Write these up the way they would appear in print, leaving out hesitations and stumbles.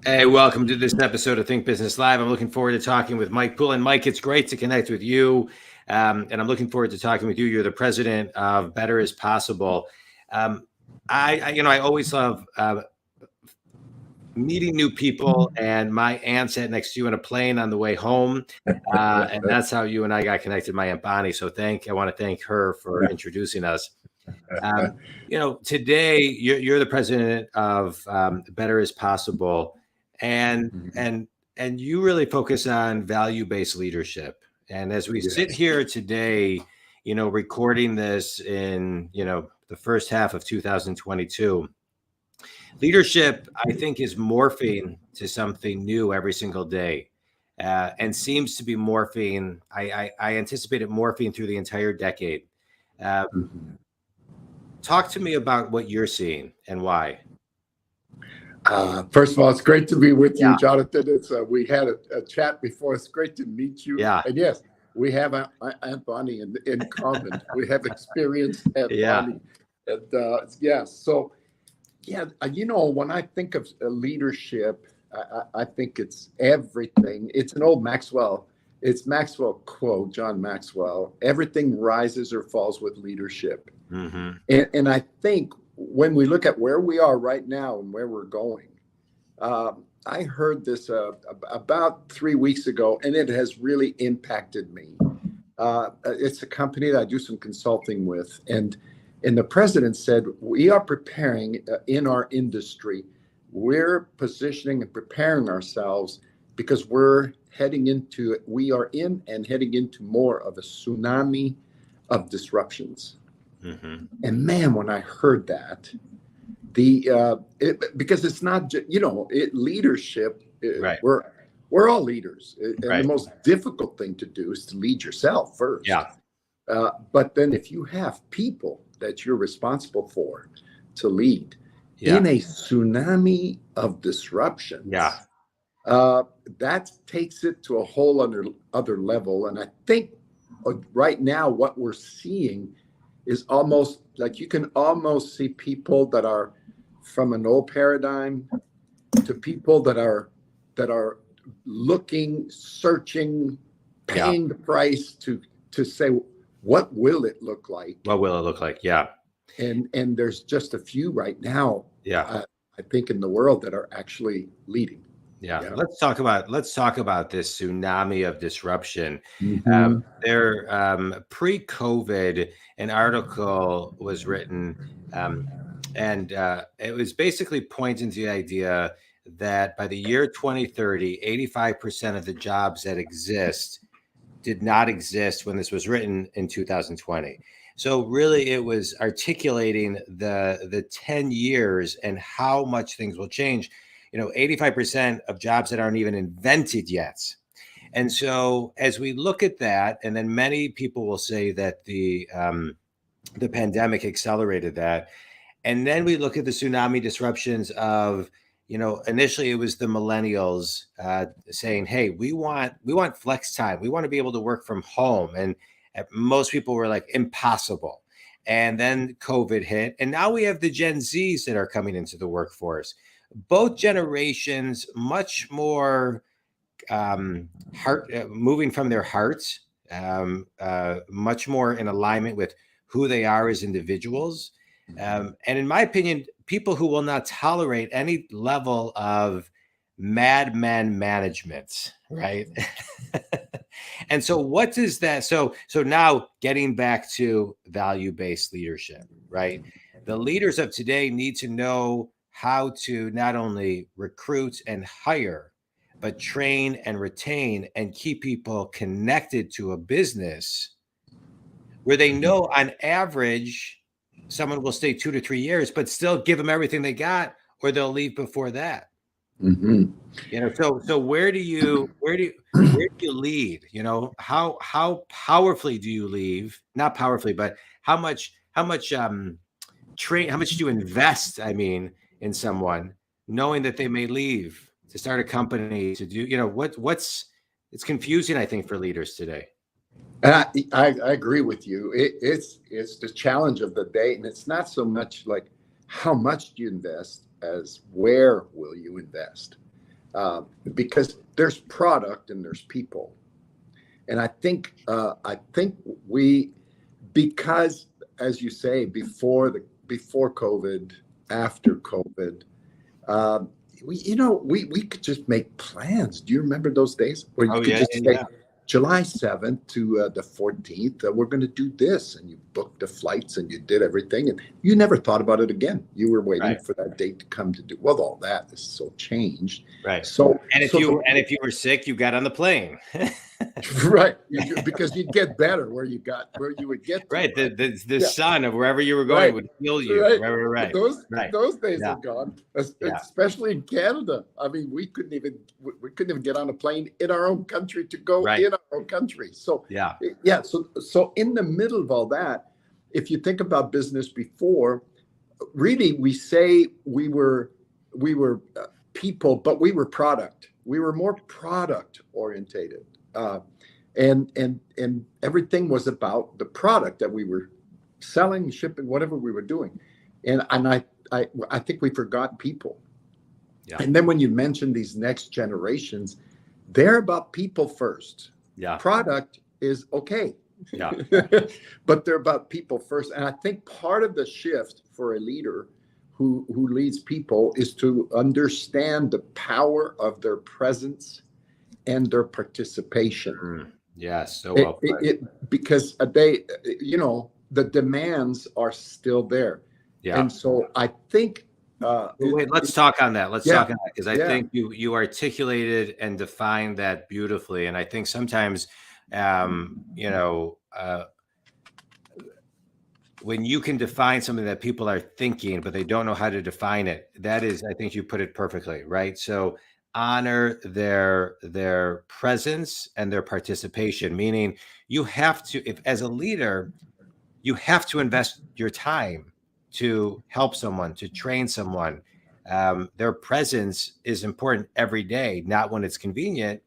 Hey, welcome to this episode of Think Business Live. I'm looking forward to talking with Mike Poulin. Mike, it's great to connect with you, and I'm looking forward to talking with you. You're the president of Better is Possible. Um, I always love meeting new people, and my aunt sat next to you in a plane on the way home, and that's how you and I got connected. My aunt Bonnie. So I want to thank her for introducing us. Today you're the president of Better is Possible, and and and you really focus on value-based leadership. And as we sit Yes. here today, recording this in the first half of 2022, leadership I think is morphing to something new every single day. And seems to be morphing. I anticipate it morphing through the entire decade. Uh, Mhm. Talk to me about what you're seeing and why. First of all, it's great to be with Yeah. you, Jonathan. We had a chat before. It's great to meet you. Yeah. And yes, we have Aunt Bonnie in common. We have experienced Aunt Yeah. Bonnie. And yes, so yeah, when I think of leadership, I think it's everything. It's an old Maxwell. It's Maxwell quote, John Maxwell. Everything rises or falls with leadership. Hmm. And I think when we look at where we are right now and where we're going, I heard this about 3 weeks ago, and it has really impacted me. It's a company that I do some consulting with, and the president said we are preparing in our industry. We're positioning and preparing ourselves because we are in and heading into more of a tsunami of disruptions. Hmm. And man, when I heard that, because it's not leadership. Right. We're all leaders, and the Right. most difficult thing to do is to lead yourself first. Yeah. But then, if you have people that you're responsible for to lead Yeah. in a tsunami of Yeah. disruptions, that takes it to a whole other level. And I think right now, what we're seeing is almost like you can almost see people that are from an old paradigm to people that are looking, searching, Yeah. paying the price to say what will it look like. What will it look like? Yeah. And there's just a few right now, Yeah. I think, in the world that are actually leading. Yeah. Yeah. Let's talk about this tsunami of disruption. Mhm. Pre-COVID, an article was written, um, and it was basically pointing to the idea that by the year 2030, 85% of the jobs that exist did not exist when this was written in 2020. So really it was articulating the 10 years and how much things will change. 85% of jobs that aren't even invented yet. And so as we look at that, and then many people will say that the pandemic accelerated that, and then we look at the tsunami disruptions of, initially it was the millennials saying, "Hey, we want flex time. We want to be able to work from home," and most people were like, "Impossible." And then COVID hit, and now we have the Gen Zs that are coming into the workforce. Both generations much more heart moving from their hearts, much more in alignment with who they are as individuals. And in my opinion, people who will not tolerate any level of madman management, right? And so what does that so now getting back to value-based leadership, right? The leaders of today need to know how to not only recruit and hire, but train and retain and keep people connected to a business where they know on average someone will stay 2 to 3 years, but still give them everything they got, or they'll leave before that. Mhm. So where do you lead? How powerfully do you leave? Not powerfully, but how much do you invest, I mean, in someone, knowing that they may leave to start a company to do, what's it's confusing, I think, for leaders today. And I agree with you. It's the challenge of the day, and it's not so much like how much do you invest as where will you invest. because there's product and there's people. And I think we, because as you say, before COVID, after COVID, uh, we could just make plans. Do you remember those days where you Oh could yeah, just yeah, say yeah. July 7th to the 14th, we're going to do this, and you booked the flights and you did everything, and you never thought about it again. You were waiting Right, for that date to come to do. Well, all that is so changed. right. So, And if so you the, and if you were sick, you got on the plane. right, because you'd get better where you would get to, Right. right? The Yeah. sun of wherever you were going Right, would heal you. right. Right, right, But right. those Right. those days Yeah, are gone, yeah. especially in Canada. I mean, we couldn't even get on a plane in our own country to go Right. in our own country. So Yeah. yeah, so in the middle of all that, if you think about business before, really we say we were people, but we were product. We were more product orientated. And everything was about the product that we were selling, shipping, whatever we were doing. And I think we forgot people. Yeah. And then when you mention these next generations, they're about people first. Yeah. Product is okay. Yeah. But they're about people first. And I think part of the shift for a leader who leads people is to understand the power of their presence and their participation. Mm. Yeah. So well put. Because the demands are still there. Yeah. And so I think, Wait, let's talk on that. Let's yeah, talk on that because I yeah, think you articulated and defined that beautifully. And I think sometimes, um, you know, uh, when you can define something that people are thinking, but they don't know how to define it, that is, I think you put it perfectly, right? So honor their presence and their participation, meaning you have to, if as a leader, you have to invest your time to help someone, to train someone. Their presence is important every day, not when it's convenient.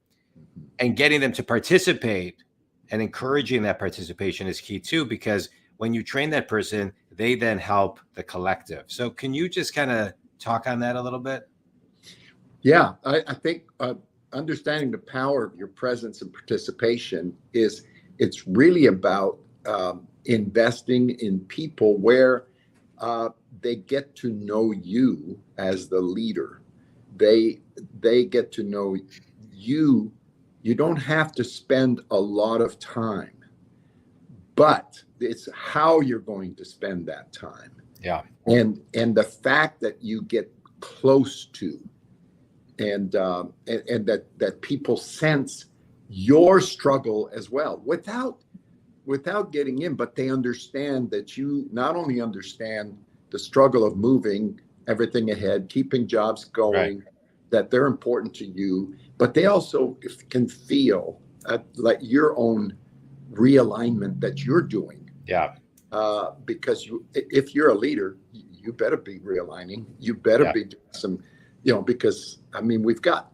And getting them to participate and encouraging that participation is key too, because when you train that person, they then help the collective. So, can you just kind of talk on that a little bit? yeah. I think understanding the power of your presence and participation it's really about investing in people where they get to know you as the leader. They get to know you. You don't have to spend a lot of time, but it's how you're going to spend that time. Yeah. And the fact that you get close to and that people sense your struggle as well without getting in, but they understand that you not only understand the struggle of moving everything ahead, keeping jobs going, Right. that they're important to you, but they also can feel like your own realignment that you're doing. Yeah. Because if you're a leader, you better be realigning. You better Yeah. be doing some, because I mean, we've got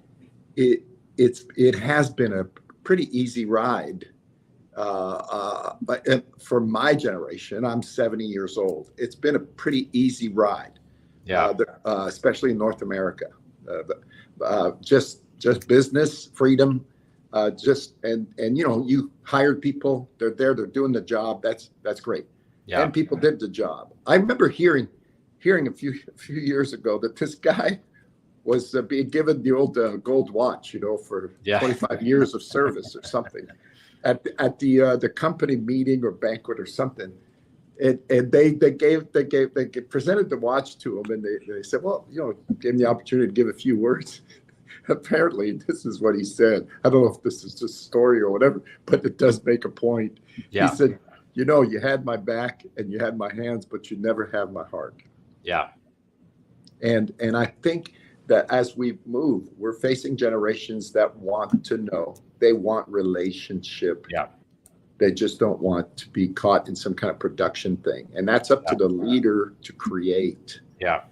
it. It has been a pretty easy ride. But for my generation, I'm 70 years old. It's been a pretty easy ride, Yeah. especially in North America. Just business freedom, and you hired people. They're there. They're doing the job. That's great. Yeah. And people did the job. I remember hearing a few years ago that this guy was being given the old gold watch, for Yeah. 25 years of service or something at the company meeting or banquet or something. And they presented the watch to him, and they said, well, gave him the opportunity to give a few words. Apparently, this is what he said. I don't know if this is just a story or whatever, but it does make a point. Yeah. He said, you had my back and you had my hands, but you never have my heart. Yeah. And I think that as we move, we're facing generations that want to know. They want relationship. Yeah. They just don't want to be caught in some kind of production thing. And that's up to the leader to create. Yeah.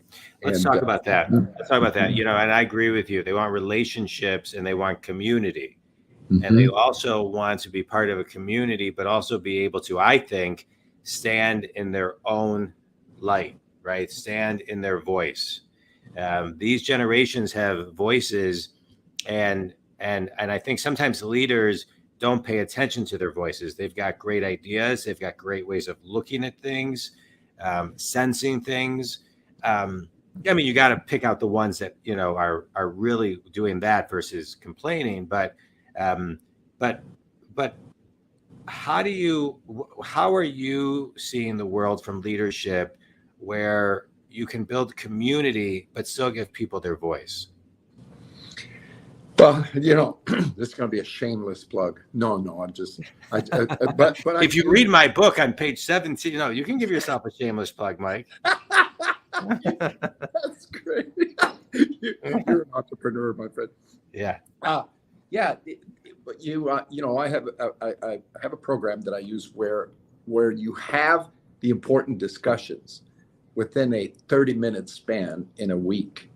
Let's talk about that. Let's talk about that. And I agree with you. They want relationships and they want community. And they also want to be part of a community, but also be able to, I think, stand in their own light, right? Stand in their voice. These generations have voices And I think sometimes leaders don't pay attention to their voices. They've got great ideas. They've got great ways of looking at things, sensing things. I mean, you got to pick out the ones that are really doing that versus complaining. Um, but but how are you seeing the world from leadership, where you can build community but still give people their voice? Well, this is going to be a shameless plug. No, I'm just, but I If you read my book on page 17, you can give yourself a shameless plug, Mike. That's great. You're an entrepreneur, my friend. Yeah. Yeah. I have a program that I use where you have the important discussions within a 30-minute span in a week,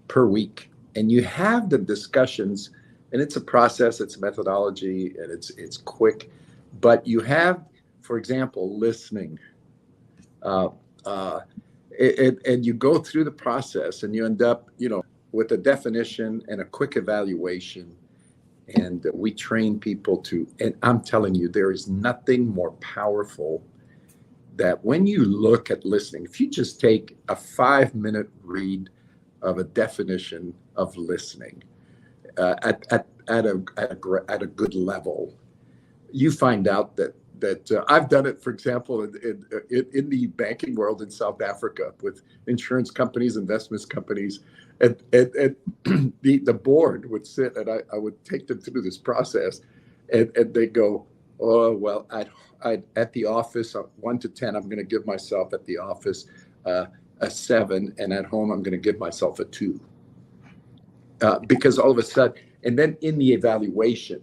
per week, and you have the discussions, and it's a process, it's a methodology, and it's quick, but you have, for example, listening. And you go through the process and you end up, with a definition and a quick evaluation. And we train people and I'm telling you, there is nothing more powerful that when you look at listening, if you just take a 5-minute read of a definition of listening at a good level, you find out that I've done it, for example, in the banking world in South Africa with insurance companies, investments companies, and the board would sit and I would take them through this process, and they go, oh, well, at the office, 1 to 10, I'm going to give myself at the office a 7, and at home, I'm going to give myself a 2. Because all of a sudden, and then in the evaluation,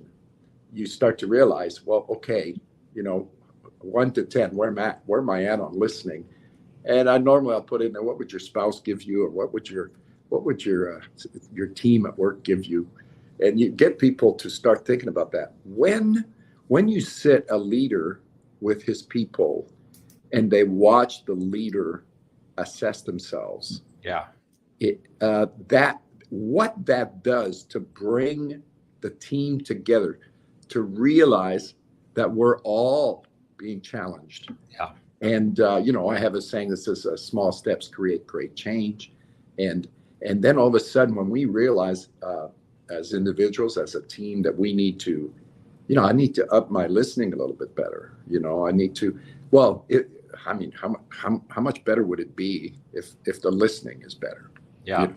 you start to realize, well, okay, 1 to 10, where am I at on listening? And I'll put in there, what would your spouse give you, or what would your team at work give you? And you get people to start thinking about that. When you sit a leader with his people and they watch the leader assess themselves, what that does to bring the team together, to realize that we're all being challenged. Yeah. And, I have a saying that says small steps create great change. And then all of a sudden, when we realize as individuals, as a team, that we need to, I need to up my listening a little bit better. I need to, how much better would it be if the listening is better? Yeah.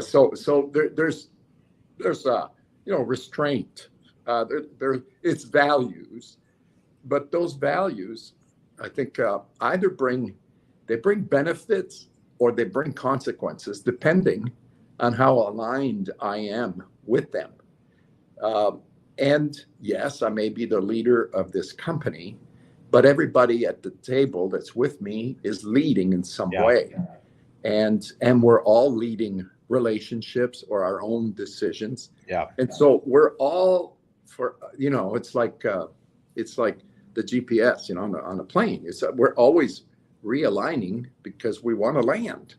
So there's restraint. It's values, but those values, I think, either bring benefits or they bring consequences, depending on how aligned I am with them. And yes, I may be the leader of this company, but everybody at the table that's with me is leading in some way, and we're all leading relationships or our own decisions. Yeah. And so we're all it's like the GPS, on a plane. We're always realigning because we want to land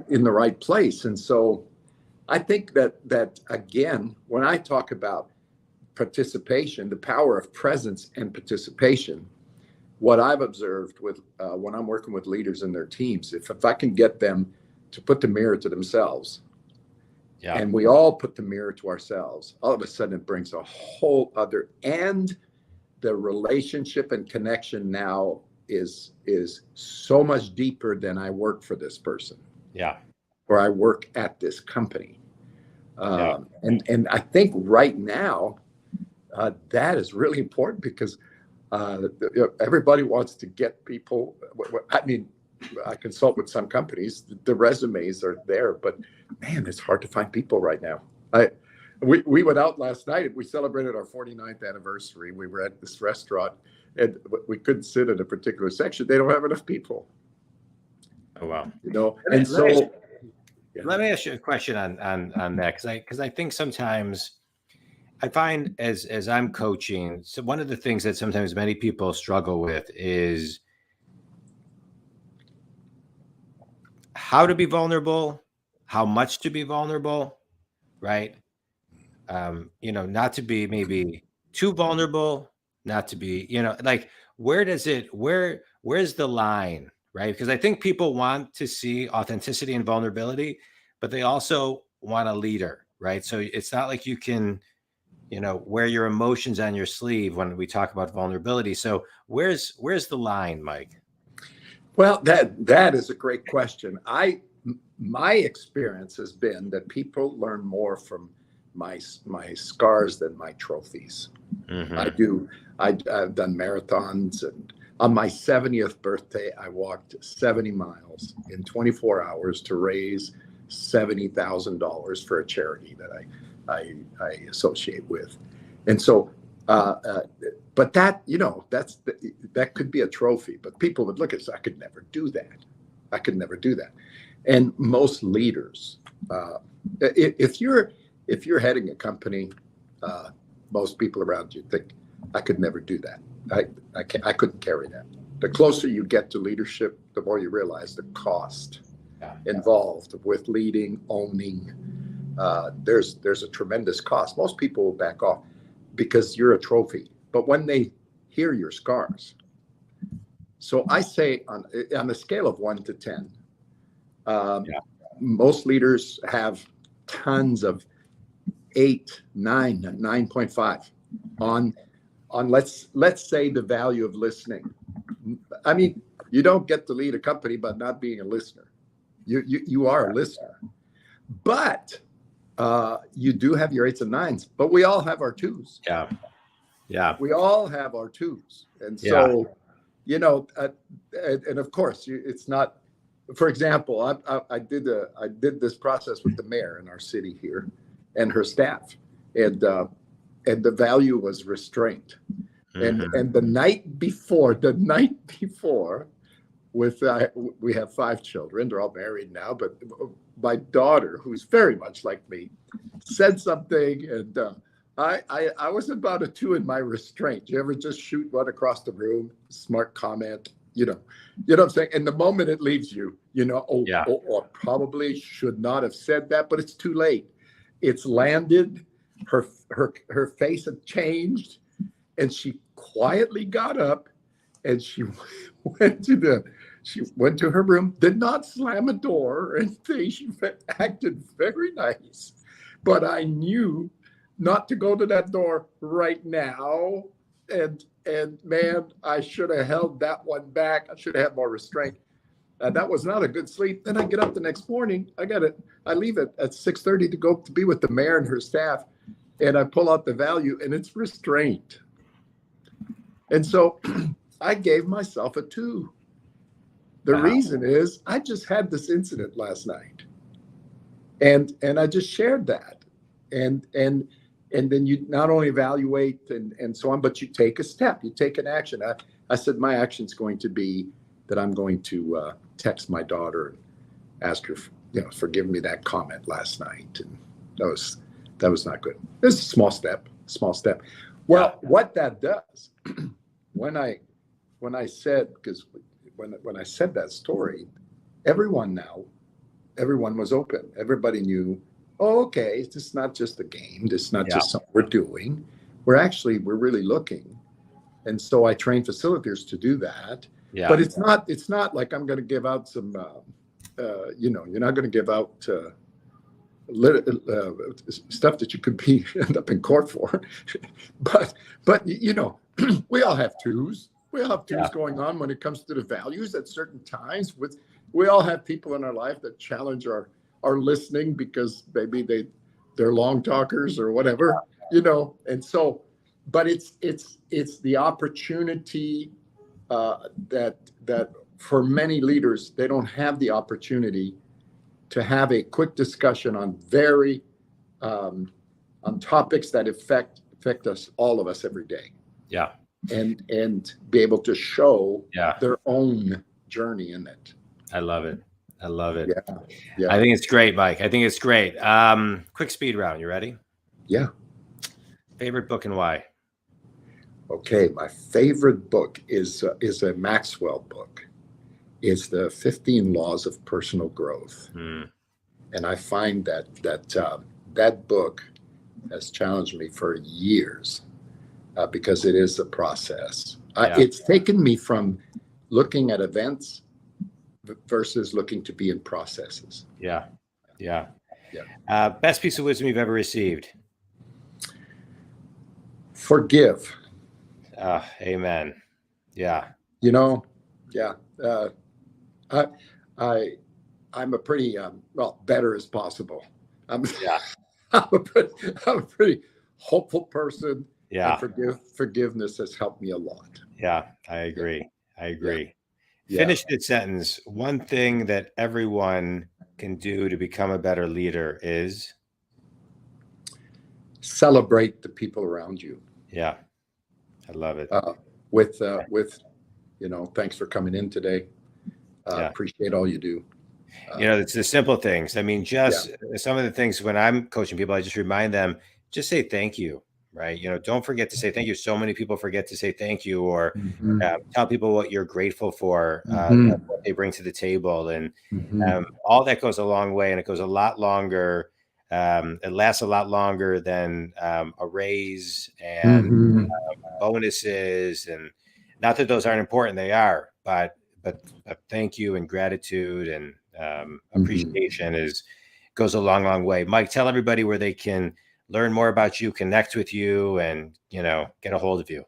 in the right place. And so I think that again, when I talk about participation, the power of presence and participation, what I've observed with when I'm working with leaders and their teams, if I can get them to put the mirror to themselves, and we all put the mirror to ourselves, all of a sudden it brings a whole other, and the relationship and connection now is so much deeper than I work for this person. Or I work at this company. And I think right now that is really important, because everybody wants to get people. I mean, I consult with some companies, the resumes are there, but man, it's hard to find people right now. We went out last night. We celebrated our 49th anniversary. We were at this restaurant, and we couldn't sit in a particular section. They don't have enough people. Oh, wow. And so let me ask you a question on that, because I think sometimes I find as I'm coaching, so one of the things that sometimes many people struggle with is how to be vulnerable, how much to be vulnerable, right? not to be maybe too vulnerable, not to be, like, where's the line, right? Because I think people want to see authenticity and vulnerability, but they also want a leader, right? So it's not like you can, wear your emotions on your sleeve when we talk about vulnerability. So where's the line, Mike? Well, that is a great question. My experience has been that people learn more from my scars than my trophies. I Mm-hmm. do. I've done marathons, and on my 70th birthday, I walked 70 miles in 24 hours to raise $70,000 for a charity that I associate with, and so. But that could be a trophy. But people would look at us. I could never do that. I could never do that. And most leaders, if you're heading a company, most people around you think, I could never do that. I couldn't carry that. The closer you get to leadership, the more you realize the cost involved with leading, owning. There's a tremendous cost. Most people will back off because you're a trophy. But when they hear your scars, so I say on a scale of 1 to 10, most leaders have tons of 8, 9, 9.5 on let's say the value of listening. I mean, you don't get to lead a company by not being a listener. You are a listener, but you do have your 8s and 9s. But we all have our 2s. Yeah. We all have our 2s, and Yeah. so and of course, it's not. For example, I did this process with the mayor in our city here, and her staff, and the value was restraint. Mm-hmm. And the night before, with we have 5 children. They're all married now, but my daughter, who's very much like me, said something, and I was about a 2 in my restraint. You ever just shoot one across the room? Smart comment, you know what I'm saying? And the moment it leaves you, I probably should not have said that, but it's too late. It's landed. Her face had changed, and she quietly got up, and she went to her room, did not slam a door or anything. She acted very nice, but I knew not to go to that door right now. And man, I should have held that one back. I should have had more restraint. That was not a good sleep. Then I get up the next morning. I leave at 6:30 to go to be with the mayor and her staff, and I pull out the value, and it's restraint. And so I gave myself a 2. The reason is I just had this incident last night, and I just shared that, and then you not only evaluate and so on, but you take a step, you take an action. I said my action is going to be that I'm going to text my daughter and ask her, forgive me that comment last night, and that was not good. It's a small step. Well, what that does, when I said, because when I said that story, everyone was open. Everybody knew, oh, okay, this is not just a game. This is not just something we're doing. We're really looking. And so I train facilitators to do that. Yeah. But it's not like I'm going to give out some, you're not going to give out stuff that you could end up in court for. but we all have 2s. We all have 2s going on when it comes to the values at certain times. We all have people in our life that challenge our listening because maybe they're long talkers or whatever, and so, but it's the opportunity that for many leaders, they don't have the opportunity to have a quick discussion on on topics that affect us, all of us, every day. Yeah. And be able to show their own journey in it. I love it. Yeah. I think it's great, Mike. I think it's great. Quick speed round. You ready? Yeah. Favorite book and why? Okay, my favorite book is a Maxwell book. It's the 15 Laws of Personal Growth, and I find that book has challenged me for years because it is a process. Yeah. It's taken me from looking at events versus looking to be in processes. Yeah. Yeah. Yeah. Best piece of wisdom you've ever received? Forgive. Amen. Yeah. You know, yeah. I, I, I'm a pretty better as possible. I'm, Yeah. I'm a pretty hopeful person. Yeah. And forgiveness has helped me a lot. Yeah. I agree. I agree. Yeah. Finish the sentence. One thing that everyone can do to become a better leader is Celebrate the people around you. Yeah. I love it. With thanks for coming in today. Yeah. Appreciate all you do. It's the simple things. I mean, just some of the things when I'm coaching people, I just remind them, just say thank you, right? Don't forget to say thank you. So many people forget to say thank you, or tell people what you're grateful for, what they bring to the table. And all that goes a long way, and it goes a lot longer. It lasts a lot longer than a raise and bonuses. And not that those aren't important, they are, but thank you and gratitude and appreciation goes a long way. Mike, tell everybody where they can learn more about you, connect with you, and get a hold of you.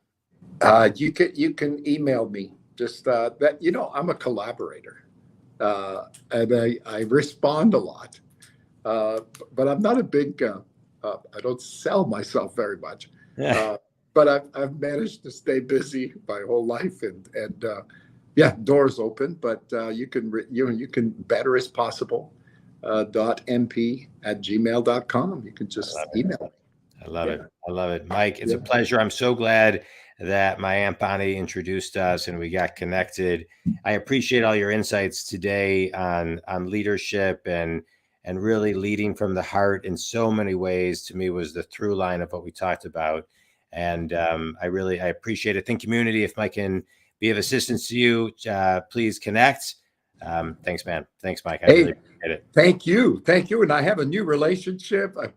You can email me. Just that I'm a collaborator, and I respond a lot, but I'm not a big. I don't sell myself very much, but I've managed to stay busy my whole life, and doors open. But you can better as possible. .mp@gmail.com. You can just email me. I love it. I love it. Mike, it's a pleasure. I'm so glad that my Aunt Bonnie introduced us and we got connected. I appreciate all your insights today on leadership and really leading from the heart in so many ways. To me, was the through line of what we talked about. And I appreciate it. Think community, if Mike can be of assistance to you, please connect. Thanks, man. Thanks, Mike. I really appreciate it. Thank you. And I have a new relationship. I've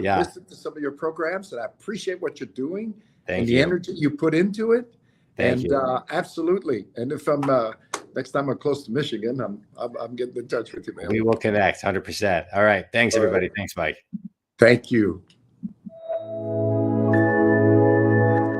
listened to some of your programs, and I appreciate what you're doing and the energy you put into it. Thank you. Absolutely. And if I'm next time I'm close to Michigan, I'm getting in touch with you, man. We will connect 100%. All right. Thanks, everybody. Thanks, Mike. Thank you.